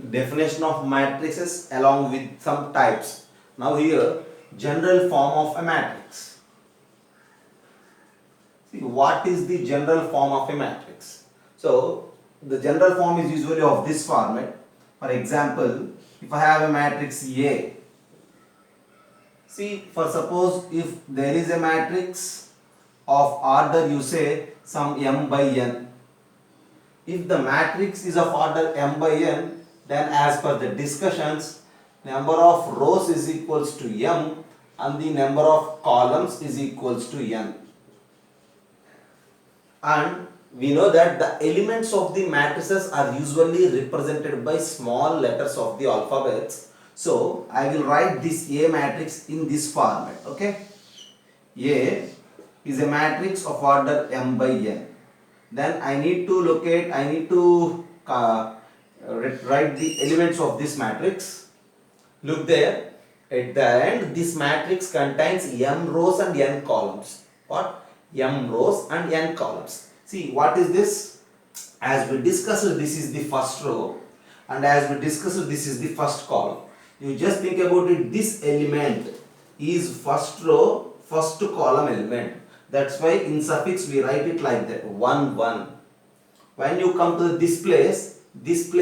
definition of matrices along with some types. Now here, general form of a matrix. See, what is the general form of a matrix? So, the general form is usually of this format. For example, if I have a matrix A, see, for suppose if there is a matrix of order, you say some m by n. If the matrix is of order m by n, then as per the discussions, number of rows is equals to m and the number of columns is equals to n. And we know that the elements of the matrices are usually represented by small letters of the alphabets. So I will write this A matrix in this format. Okay, A is a matrix of order m by n. Then I need to write the elements of this matrix. Look there, at the end this matrix contains m rows and n columns. What? M rows and n columns. See, what is this? As we discussed, this is the first row, and as we discussed, this is the first column. You just think about it, this element is first row, first column element. That's why in suffix we write it like that, 1 1. When you come to this place is this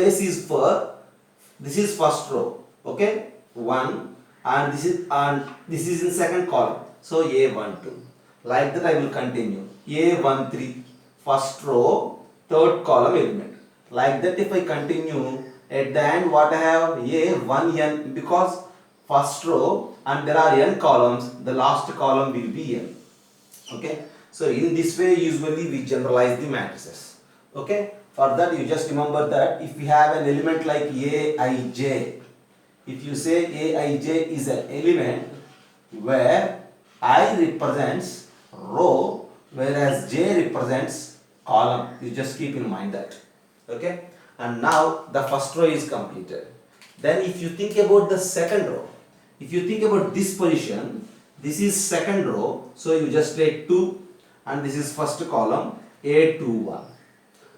is first row, okay, 1, and this is in second column, so A12. Like that I will continue. A13, first row, third column element. Like that if I continue, at the end what I have? A1n, because first row and there are n columns, the last column will be n. Okay. So in this way usually we generalize the matrices. Okay. For that you just remember that if we have an element like Aij, if you say Aij is an element where I represents row whereas j represents column, you just keep in mind that. Okay, and now the first row is completed. Then if you think about the second row, if you think about this position, this is second row, so you just take 2 and this is first column, A21.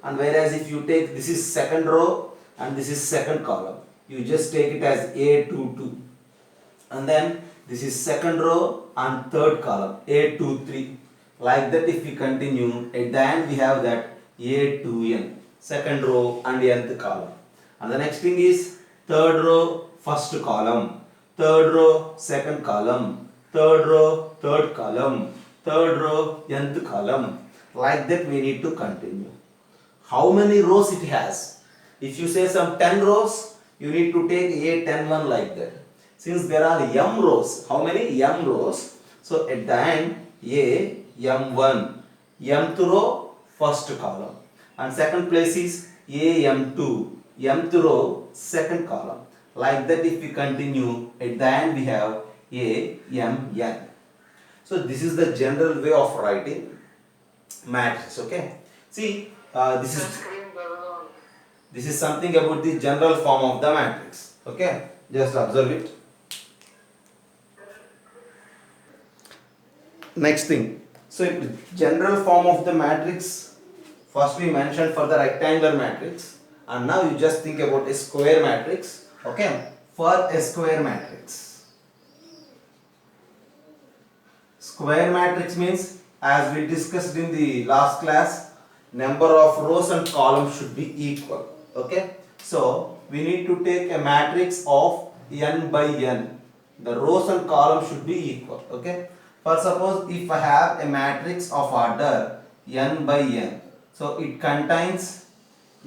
And whereas if you take this is second row and this is second column, you just take it as A22. And then this is second row and third column, A23. Like that if we continue, at the end we have that A2n, second row and nth column. And the next thing is third row, first column, third row, second column, third row, third column, third row, nth column. Like that we need to continue. How many rows it has? If you say some 10 rows, you need to take A101 like that. Since there are m rows, how many? M rows. So at the end, M1, mth row, first column. And second place is M2, mth row, second column. Like that if we continue, at the end we have Mn. So this is the general way of writing matrix. Okay. See, this is something about the general form of the matrix. Okay. Just observe it. Next thing, so general form of the matrix, first we mentioned for the rectangular matrix, and now you just think about a square matrix. Okay, for a square matrix, square matrix means, as we discussed in the last class, number of rows and columns should be equal. Okay, so we need to take a matrix of n by n, the rows and columns should be equal. Okay. For suppose if I have a matrix of order n by n, so it contains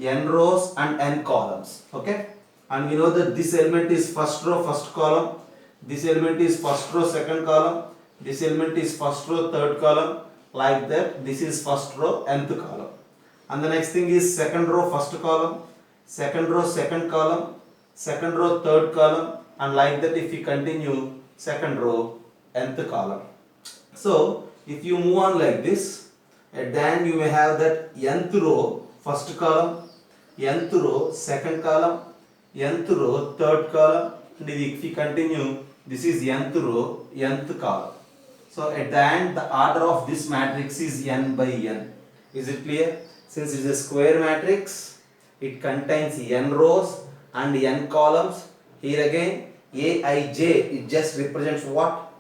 n rows and n columns. Okay, and we know that this element is first row, first column, this element is first row, second column, this element is first row, third column. Like that, this is first row, nth column, and the next thing is second row, first column, second row, second column, second row, third column, and like that if we continue, second row, nth column. So if you move on like this, at the end you may have that nth row, first column, nth row, second column, nth row, third column, and if we continue, this is nth row, nth column. So at the end the order of this matrix is n by n. Is it clear? Since it is a square matrix, it contains n rows and n columns. Here again Aij, it just represents what?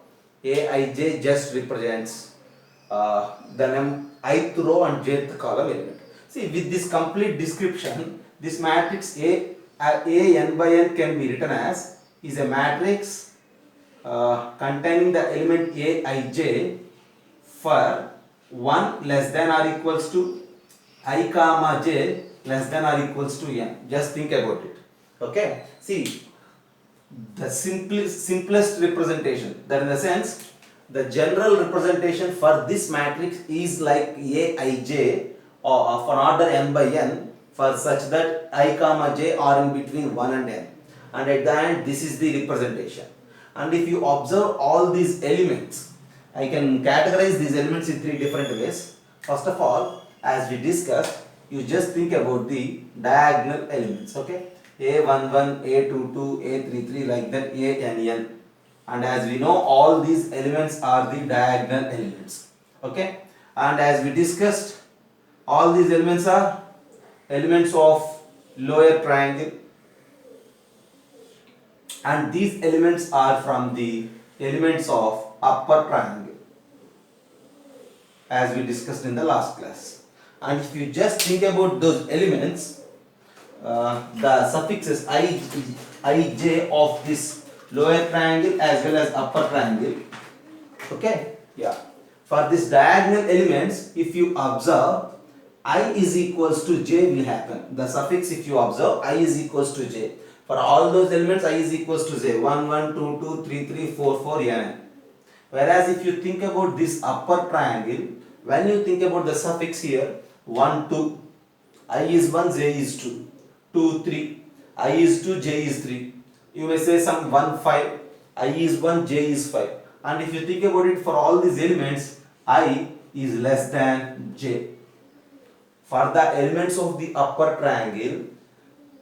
Aij just represents the ith row and jth column element. See, with this complete description, this matrix A n by n can be written as is a matrix containing the element Aij for 1 less than or equals to I comma j less than or equals to n. Just think about it. Okay. See, the simplest representation, that in the sense the general representation for this matrix is like Aij or of an order n by n for such that I comma j are in between 1 and n, and at the end this is the representation. And if you observe all these elements, I can categorize these elements in 3 different ways. First of all, as we discussed, you just think about the diagonal elements. Okay, A11, A22, A33, like that, ANN. And as we know, all these elements are the diagonal elements. Okay, and as we discussed, all these elements are elements of lower triangle, and these elements are from the elements of upper triangle, as we discussed in the last class. And if you just think about those elements, the suffixes ij of this lower triangle as well as upper triangle. Okay, yeah. For this diagonal elements, if you observe, I is equals to j will happen. The suffix, if you observe, I is equals to j. For all those elements, I is equals to j. 1, 1, 2, 2, 3, 3, 4, 4, n. Whereas if you think about this upper triangle, when you think about the suffix here, 1, 2, I is 1, j is 2, 2, 3, I is 2, j is 3. You may say some 1, 5, I is 1, j is 5. And if you think about it, for all these elements, I is less than j. For the elements of the upper triangle,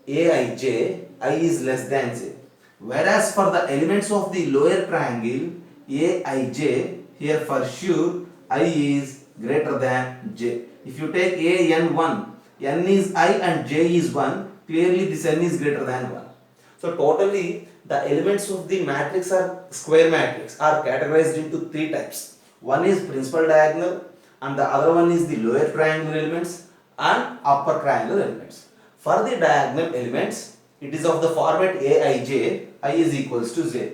Aij, I is less than j. Whereas for the elements of the lower triangle, Aij, here for sure, I is greater than j. If you take an1, n is I and j is 1, clearly this n is greater than 1. So totally the elements of the matrix are square matrix are categorized into 3 types. One is principal diagonal, and the other one is the lower triangular elements and upper triangular elements. For the diagonal elements, it is of the format Aij, I is equals to j.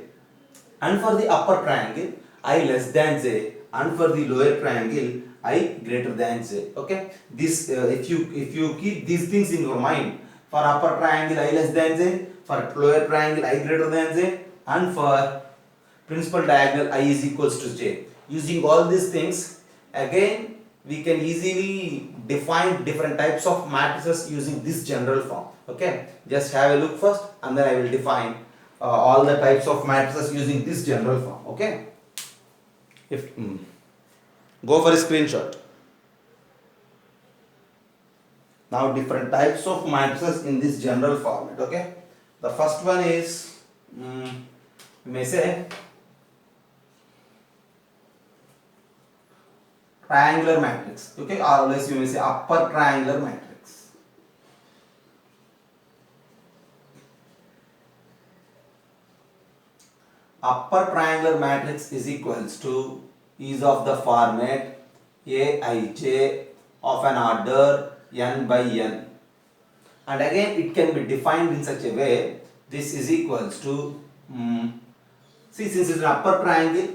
And for the upper triangle, I less than j, and for the lower triangle, I greater than j. Okay, this if you keep these things in your mind, for upper triangle I less than j, for lower triangle I greater than j, and for principal diagonal I is equals to j. Using all these things, again we can easily define different types of matrices using this general form. Okay, just have a look first, and then I will define all the types of matrices using this general form. Okay, go for a screenshot. Now different types of matrices in this general format. Okay, the first one is you may say triangular matrix. Okay, or else you may say upper triangular matrix. Upper triangular matrix is equals to is of the format Aij of an order n by n, and again it can be defined in such a way, this is equals to see, since it's an upper triangle,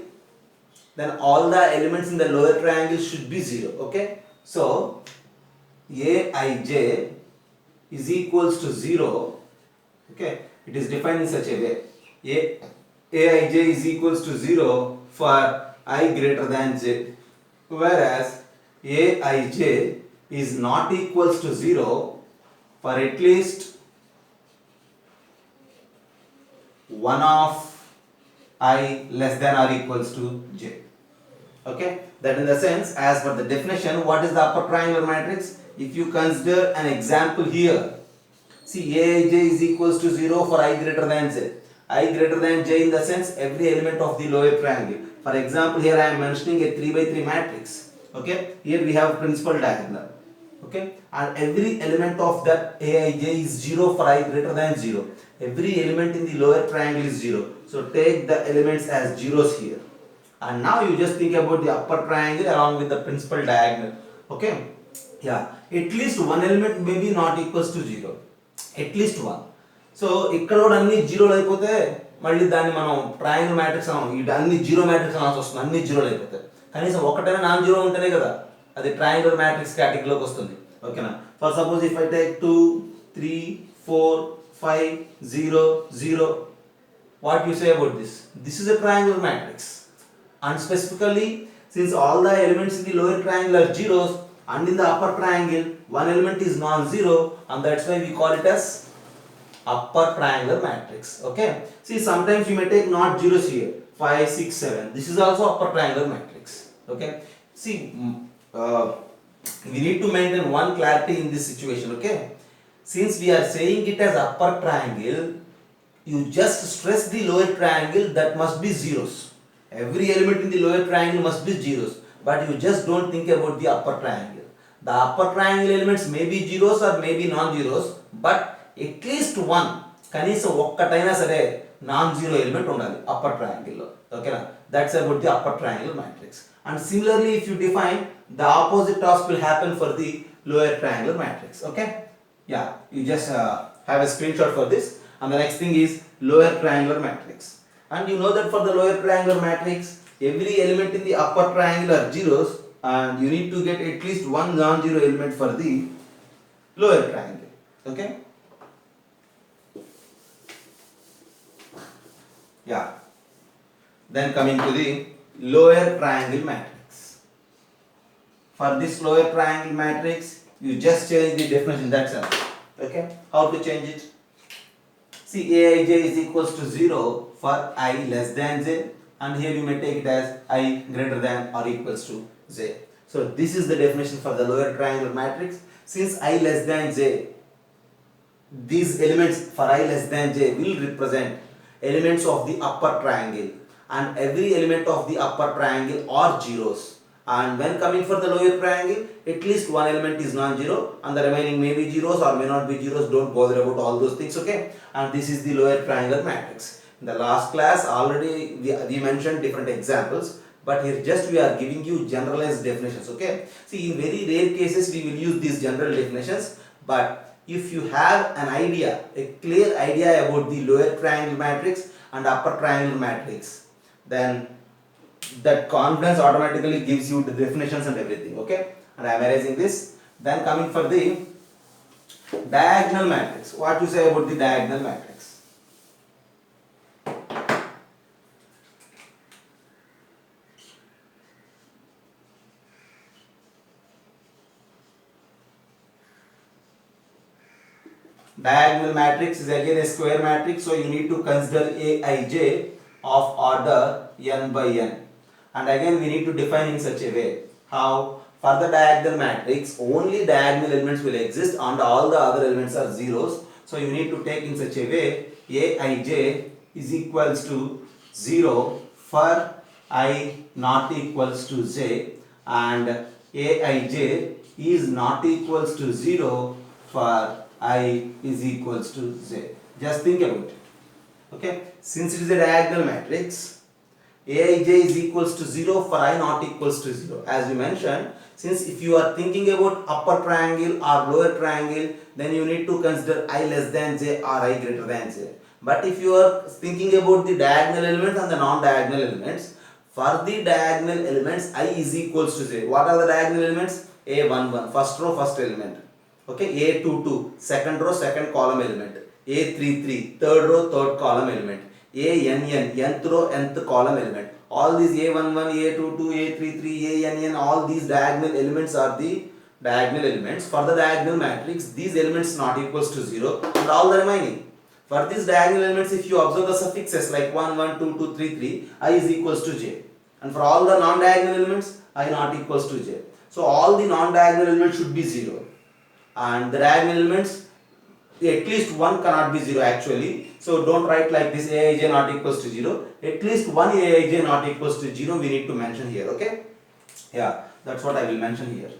then all the elements in the lower triangle should be 0. Okay, so Aij is equals to 0. Okay, it is defined in such a way, Aij is equals to 0 for I greater than j, whereas Aij is not equals to 0 for at least one of I less than or equals to j. Okay, that in the sense, as per the definition, what is the upper triangular matrix? If you consider an example here, see, Aij is equals to 0 for I greater than j. I greater than j in the sense every element of the lower triangle. For example, here I am mentioning a 3 by 3 matrix. Okay, here we have principal diagonal. Okay, and every element of that Aij is 0 for I greater than 0. Every element in the lower triangle is 0. So take the elements as zeros here. And now you just think about the upper triangle along with the principal diagonal. Okay, yeah, at least one element may be not equals to 0. At least one. So ఇక్కడ కూడా అన్ని జీరోలు అయిపోతే మళ్ళీ దాన్ని మనం triangle matrix అన్నాం. ఇది అన్ని జీరో మ్యాట్రిక్స్ అనాల్సి వస్తుంది. అన్ని జీరోలు అయిపోతాయి. కనీసం ఒకటైనా నాన్ జీరో ఉంటేనే కదా అది ట్రయాంగిల్ మ్యాట్రిక్స్ కేటగిరీలోకి వస్తుంది. ఓకేనా? For suppose if I take 2 3 4 5 0 0, what you say about this? This is a triangular matrix. And specifically, since all the elements in the lower triangle are zeros and in the upper triangle one element is non-zero, and that's why we call it as upper triangular matrix. Okay, see, sometimes you may take not zeros here, 5 6 7. This is also upper triangular matrix. Okay, see, we need to maintain one clarity in this situation. Okay, since we are saying it as upper triangle, you just stress the lower triangle that must be zeros. Every element in the lower triangle must be zeros, but you just don't think about the upper triangle. The upper triangle elements may be zeros or may be non-zeros, but at least one, కనీసం ఒక్కటైనా సరే non zero element ఉండాలి upper ట్రయాంగిల్లో. ఓకేనా? That's about the upper triangle matrix. And similarly if you define the opposite task will happen for the lower triangle matrix. Okay, yeah, you just have a screen shot for this. And the next thing is lower triangular matrix. And you know that for the lower triangular matrix, every element in the upper triangle are zeros, and you need to get at least one non-zero element for the lower triangle. Okay? Yeah. Then coming to the lower triangle matrix. For this lower triangle matrix, you just change the definition. That's all. Okay? How to change it? See, Aij is equals to 0 for I less than j, and here you may take it as I greater than or equals to j. So this is the definition for the lower triangular matrix. Since I less than j, these elements for I less than j will represent elements of the upper triangle, and every element of the upper triangle are zeros. And when coming for the lower triangle, at least one element is non-zero and the remaining may be zeros or may not be zeros. Don't bother about all those things. Okay, and this is the lower triangular matrix. In the last class already we mentioned different examples, but here just we are giving you generalized definitions. Okay, see, in very rare cases we will use these general definitions, but if you have an idea, a clear idea about the lower triangle matrix and upper triangle matrix, then that confidence automatically gives you the definitions and everything. Okay, and I am erasing this. Then coming for the diagonal matrix, what you say about the diagonal matrix? Diagonal matrix is again a square matrix, so you need to consider Aij of order n by n. And again we need to define in such a way. How? For the diagonal matrix, only diagonal elements will exist and all the other elements are zeros. So you need to take in such a way Aij is equals to 0 for I not equals to j, and Aij is not equals to 0 for I is equals to j. Just think about it. Okay, since it is a diagonal matrix, Aij is equals to 0 for I not equals to 0. As we mentioned, since if you are thinking about upper triangle or lower triangle, then you need to consider I less than j or I greater than j. But if you are thinking about the diagonal elements and the non-diagonal elements, for the diagonal elements I is equals to j. What are the diagonal elements? A11, first row, first element. Okay, A22, second row, second column element. A33, third row, third column element. ANN, nth row, nth column element. All these A11, A22, A33, ANN, all these diagonal elements are the diagonal elements. For the diagonal matrix, these elements not equals to 0 and all the remaining. For these diagonal elements, if you observe the suffixes like 1, 1, 2, 2, 3, 3, I is equals to j. And for all the non-diagonal elements, I not equals to j. So all the non-diagonal elements should be 0. And the diagonal elements, at least one cannot be 0 actually. So don't write like this Aij not equals to 0. At least one Aij not equals to 0 we need to mention here. Okay, yeah, that's what I will mention here.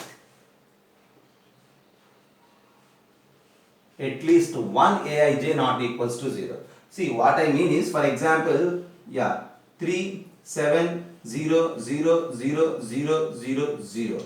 at least one aij not equals to 0. See what I mean is, for example, yeah, 3 7 0 0 0 0 0 0.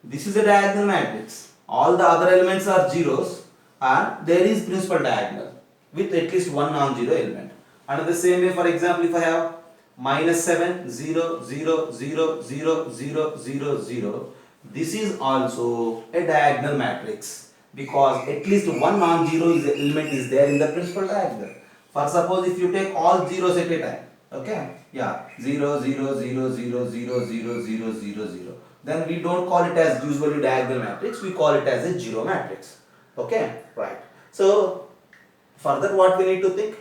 This is a diagonal matrix. All the other elements are zeros and there is principal diagonal with at least one non-zero element. And in the same way, for example, if I have minus 7 0 0 0 0 0 0 0, this is also a diagonal matrix because at least one non-zero element is there in the principal diagonal. For suppose if you take all zeros at a time, okay, yeah, 0 0 0 0 0 0 0 0 0, then we don't call it as usually diagonal matrix, we call it as a zero matrix. Okay, right. So further what we need to think?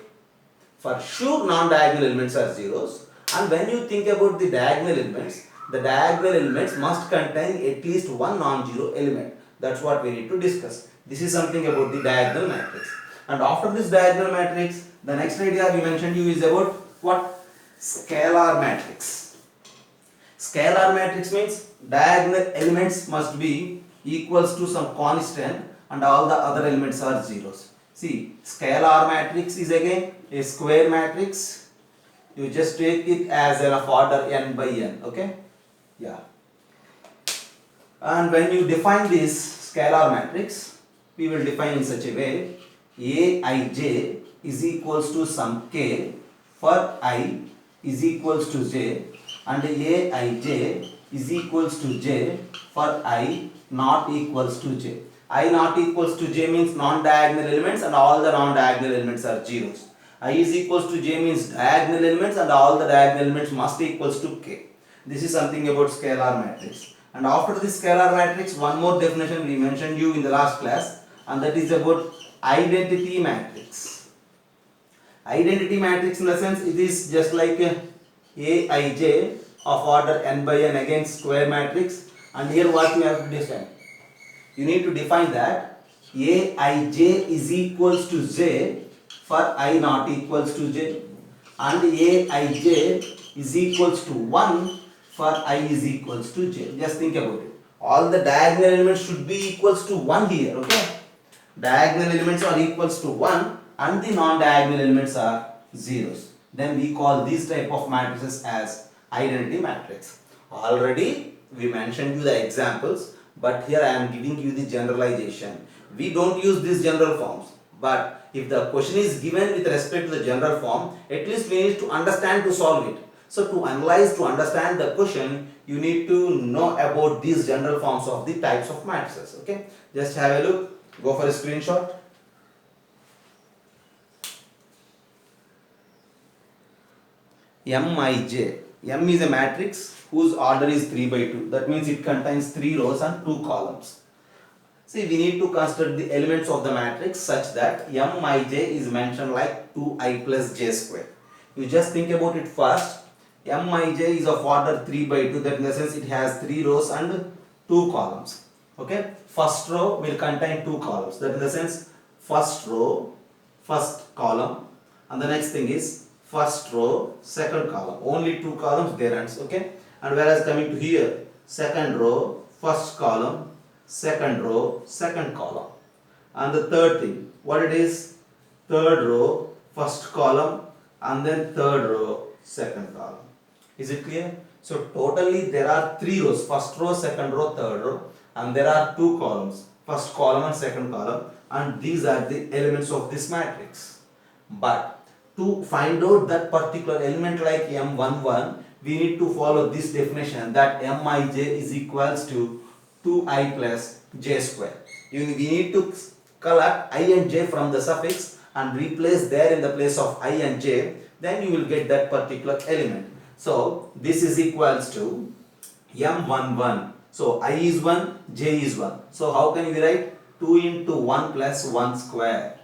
For sure non-diagonal elements are zeros, and when you think about the diagonal elements, the diagonal elements must contain at least one non-zero element. That's what we need to discuss. This is something about the diagonal matrix. And after this diagonal matrix, the next idea we mentioned you is about what? Scalar matrix. Scalar matrix means diagonal elements must be equals to some constant and all the other elements are zeros. See, scalar matrix is again a square matrix. You just take it as an of order n by n. Okay? Yeah. And when you define this scalar matrix, we will define in such a way: Aij is equals to some k for I is equals to j, and Aij is equals to j for I not equals to j. I not equals to j means non-diagonal elements and all the non-diagonal elements are zeros. I is equals to j means diagonal elements and all the diagonal elements must equals to k. This is something about scalar matrix. And after this scalar matrix, one more definition we mentioned you in the last class, and that is about identity matrix. Identity matrix in the sense it is just like Aij of order n by n again square matrix, and here what you have to define? You need to define that Aij is equals to j for I not equals to j, and Aij is equals to 1 for I is equals to j. Just think about it. All the diagonal elements should be equals to 1 here, okay? Diagonal elements are equals to 1 and the non-diagonal elements are zeros. Then we call these type of matrices as identity matrix. Already we mentioned you the examples, but here I am giving you the generalization. We don't use these general forms, but if the question is given with respect to the general form, at least we need to understand to solve it. So to analyze, to understand the question, you need to know about these general forms of the types of matrices. Okay, just have a look, go for a screenshot. Mij. M is a matrix whose order is 3 by 2. That means it contains 3 rows and 2 columns. See, we need to consider the elements of the matrix such that Mij is mentioned like 2i plus j square. You just think about it first. Mij is of order 3 by 2. That in the sense it has 3 rows and 2 columns. Okay. First row will contain 2 columns. That in the sense first row, first column, and the next thing is first row, second column. Only 2 columns there ends. Okay. And whereas coming to here, second row, first column, second row, second column. And the third thing, what it is? Third row, first column, and then third row, second column. Is it clear? So totally there are 3 rows, first row, second row, third row, and there are 2 columns, first column and second column, and these are the elements of this matrix. But to find out that particular element like M11, we need to follow this definition that Mij is equals to 2i plus j square. We need to collect I and j from the suffix and replace there in the place of I and j, then you will get that particular element. So this is equals to M11. So I is 1, j is 1. So how can we write? 2 into 1 plus 1 square.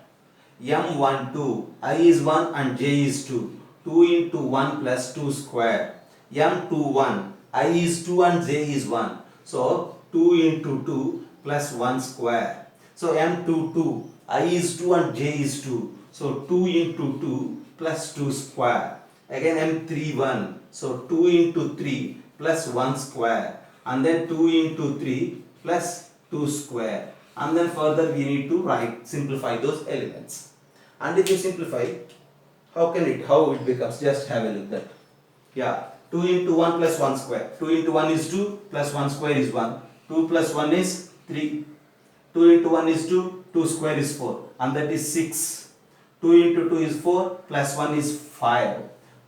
M12, I is 1 and j is 2. 2 into 1 plus 2 square. M21, I is 2 and j is 1. So 2 into 2 plus 1 square. So M22, I is 2 and j is 2. So 2 into 2 plus 2 square. Again M31, so 2 into 3 plus 1 square. And then 2 into 3 plus 2 square. and then further we need to simplify those elements. And if you simplify, how it becomes? Just have a look at. Yeah, 2 into 1 plus 1 square. 2 into 1 is 2 plus 1 square is 1. 2 plus 1 is 3. 2 into 1 is 2. 2 square is 4. And that is 6. 2 into 2 is 4 plus 1 is 5.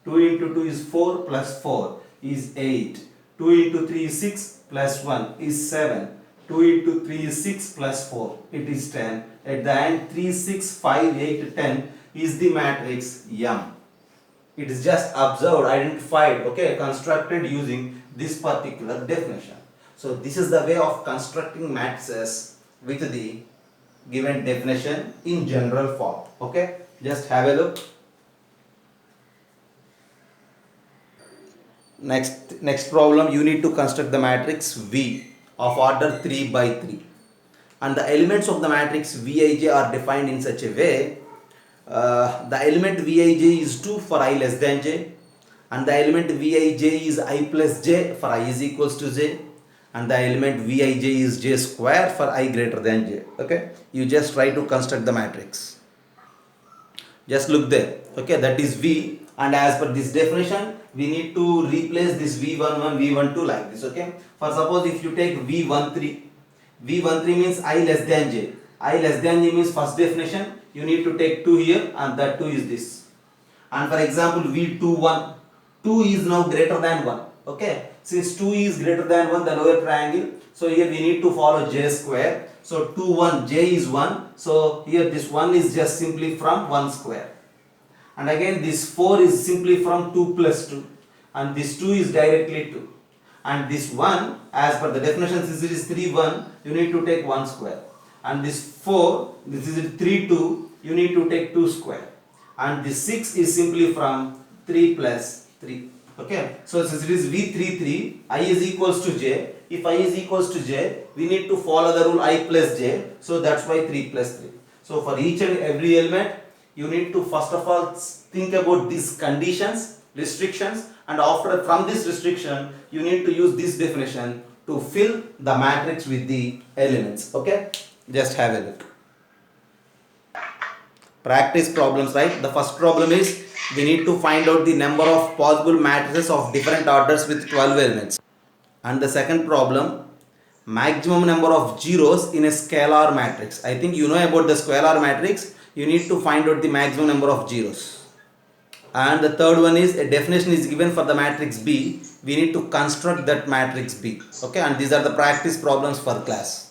2 into 2 is 4 plus 4 is 8. 2 into 3 is 6 plus 1 is 7. 2 into 3 is 6 plus 4. It is 10. At the end 3, 6, 5, 8, 10 is the matrix M. It is just observed, identified, okay, constructed using this particular definition. So this is the way of constructing matrices with the given definition in general form. Okay, just have a look. Next problem, you need to construct the matrix V of order 3 by 3, and the elements of the matrix Vij are defined in such a way. The element Vij is 2 for I less than j, and the element Vij is I plus j for I is equals to j, and the element Vij is j square for I greater than j. Okay, you just try to construct the matrix. Just look there. Okay, that is V, and as per this definition we need to replace this V11, V12 like this. Okay, for suppose if you take V13, V13 means I less than j. I less than j means first definition you need to take 2 here, and that 2 is this. And for example V21, 2 is now greater than 1. Okay, since 2 is greater than 1, the lower triangle, so here we need to follow j square. So 2, 1, j is 1, so here this 1 is just simply from 1 square. And again this 4 is simply from 2 plus 2, and this 2 is directly 2. And this 1, as per the definition, since it is 3, 1, you need to take 1 square. And this 4, this is 3, 2, you need to take 2 square. And this 6 is simply from 3 plus 3. Okay, so since it is V33, I is equals to j. If I is equals to j, we need to follow the rule I plus j. So that's why 3 plus 3. So for each and every element, you need to first of all think about these conditions, restrictions, and after from this restriction, you need to use this definition to fill the matrix with the elements. Okay, just have a look. Practice problems, right? The first problem is we need to find out the number of possible matrices of different orders with 12 elements. And the second problem, maximum number of zeros in a scalar matrix. I think you know about the scalar matrix. You need to find out the maximum number of zeros. And the third one is a definition is given for the matrix B. We need to construct that matrix B. Okay, and these are the practice problems for class.